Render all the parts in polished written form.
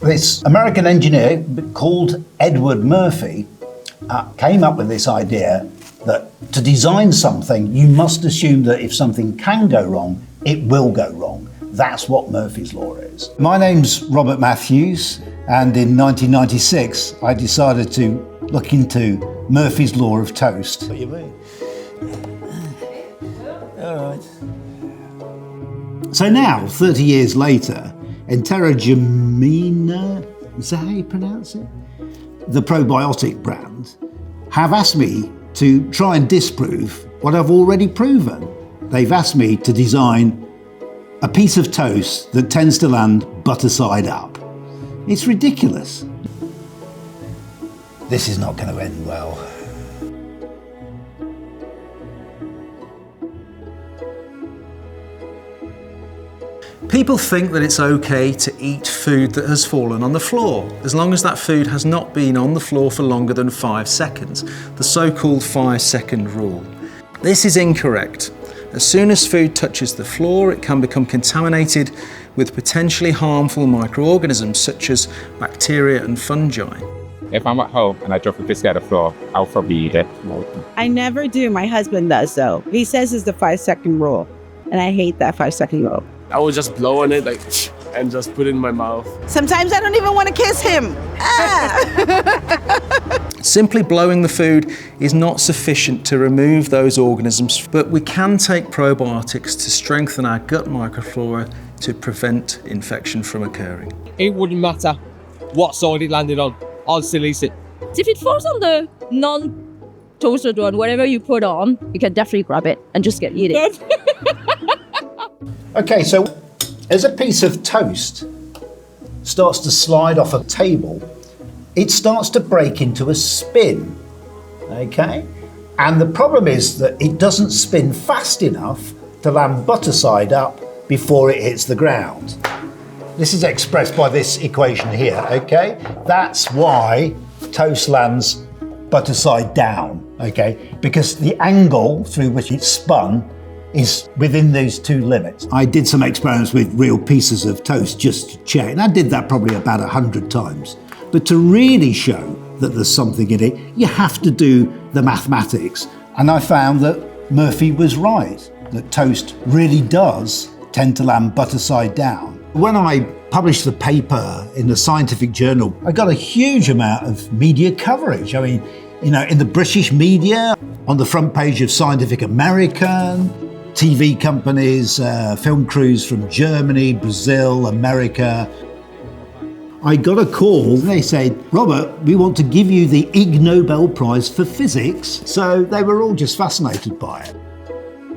This American engineer called Edward Murphy came up with this idea that to design something, you must assume that if something can go wrong, it will go wrong. That's what Murphy's Law is. My name's Robert Matthews, and in 1996, I decided to look into Murphy's Law of Toast. What do you mean? All right. So now, 30 years later, Enterogermina, is that how you pronounce it? The probiotic brand, have asked me to try and disprove what I've already proven. They've asked me to design a piece of toast that tends to land butter side up. It's ridiculous. This is not going to end well. People think that it's okay to eat food that has fallen on the floor, as long as that food has not been on the floor for longer than 5 seconds, the so-called 5-second rule. This is incorrect. As soon as food touches the floor, it can become contaminated with potentially harmful microorganisms such as bacteria and fungi. If I'm at home and I drop a biscuit on the floor, I'll probably eat it. I never do. My husband does, though. He says it's the 5-second rule, and I hate that 5-second rule. I will just blow on it and just put it in my mouth. Sometimes I don't even want to kiss him. Simply blowing the food is not sufficient to remove those organisms, but we can take probiotics to strengthen our gut microflora to prevent infection from occurring. It wouldn't matter what side it landed on. I'll still eat it. If it falls on the non-toasted one, whatever you put on, you can definitely grab it and just eat it. Okay, so as a piece of toast starts to slide off a table, it starts to break into a spin, okay? And the problem is that it doesn't spin fast enough to land butter side up before it hits the ground. This is expressed by this equation here, okay? That's why toast lands butter side down, okay? Because the angle through which it's spun is within these two limits. I did some experiments with real pieces of toast just to check, and I did that probably about 100 times. But to really show that there's something in it, you have to do the mathematics. And I found that Murphy was right, that toast really does tend to land butter side down. When I published the paper in the scientific journal, I got a huge amount of media coverage. I mean, you know, in the British media, on the front page of Scientific American, TV companies, film crews from Germany, Brazil, America. I got a call, they said, Robert, we want to give you the Ig Nobel Prize for Physics. So they were all just fascinated by it.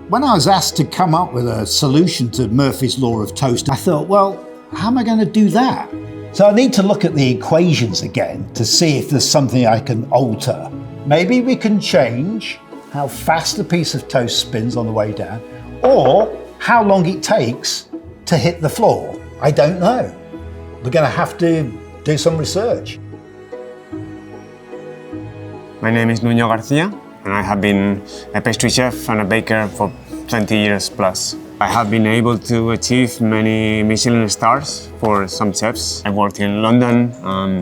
When I was asked to come up with a solution to Murphy's Law of Toast, I thought, well, how am I going to do that? So I need to look at the equations again to see if there's something I can alter. Maybe we can change how fast a piece of toast spins on the way down, or how long it takes to hit the floor. I don't know. We're going to have to do some research. My name is Nuño García, and I have been a pastry chef and a baker for 20 years plus. I have been able to achieve many Michelin stars for some chefs. I worked in London,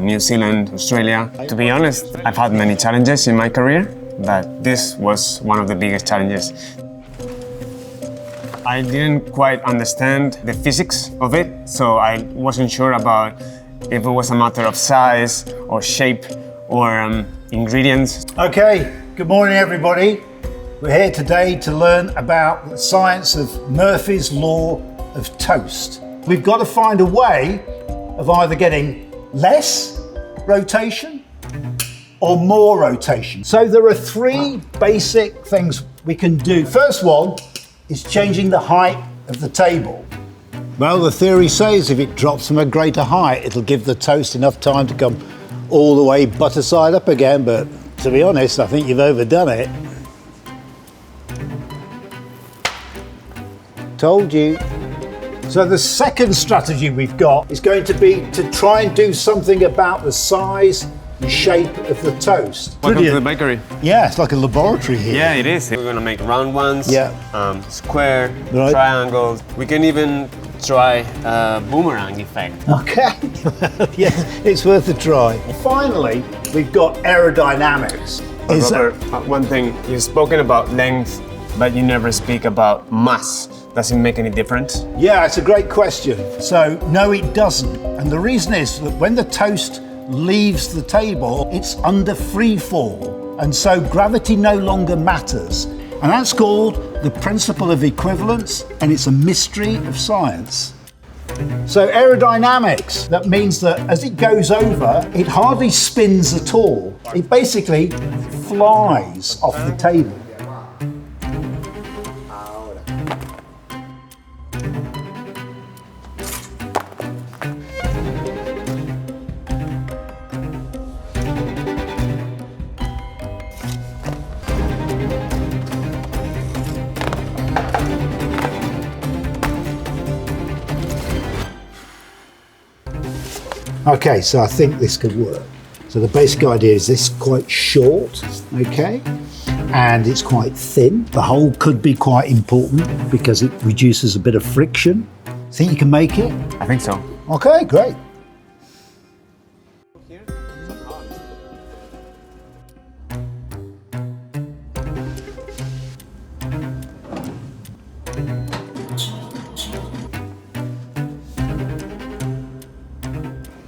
New Zealand, Australia. To be honest, I've had many challenges in my career, but this was one of the biggest challenges. I didn't quite understand the physics of it, so I wasn't sure about if it was a matter of size or shape or ingredients. Okay, good morning everybody. We're here today to learn about the science of Murphy's Law of Toast. We've got to find a way of either getting less rotation or more rotation. So there are 3 basic things we can do. First one is changing the height of the table. Well, the theory says if it drops from a greater height, it'll give the toast enough time to come all the way butter side up again, but to be honest, I think you've overdone it. Told you. So the second strategy we've got is going to be to try and do something about the size and shape of the toast. Welcome to the bakery. Yeah, it's like a laboratory here. Yeah, it is. We're gonna make round ones, Yeah. square, Right. triangles. We can even try boomerang effect. Okay, yes, it's worth a try. Finally, we've got aerodynamics. Is Robert, one thing, you've spoken about length, but you never speak about mass. Does it make any difference? Yeah, it's a great question. So, no, it doesn't. And the reason is that when the toast leaves the table, it's under free fall. And so gravity no longer matters. And that's called the principle of equivalence, and it's a mystery of science. So aerodynamics, that means that as it goes over, it hardly spins at all. It basically flies off the table. Okay, so I think this could work. So the basic idea is this is quite short, okay, and it's quite thin. The hole could be quite important because it reduces a bit of friction. Think you can make it? I think so. Okay, great.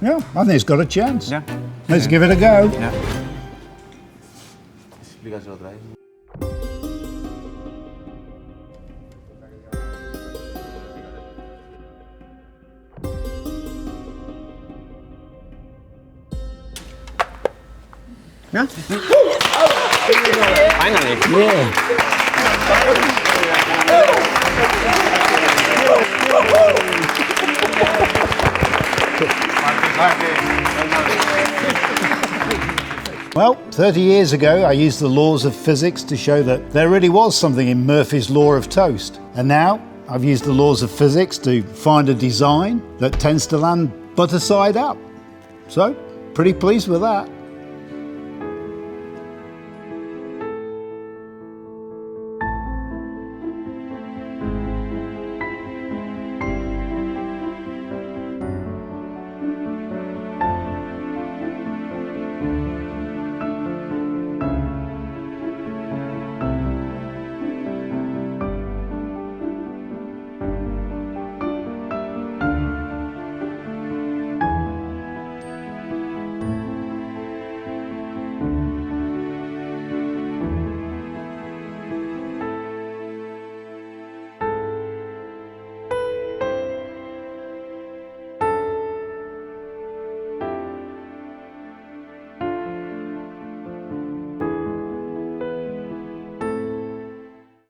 Yeah, I think it's got a chance. Yeah. Let's give it a go. Yeah. Yeah. Finally. Yeah. Well, 30 years ago, I used the laws of physics to show that there really was something in Murphy's law of toast. And now I've used the laws of physics to find a design that tends to land butter side up. So, pretty pleased with that.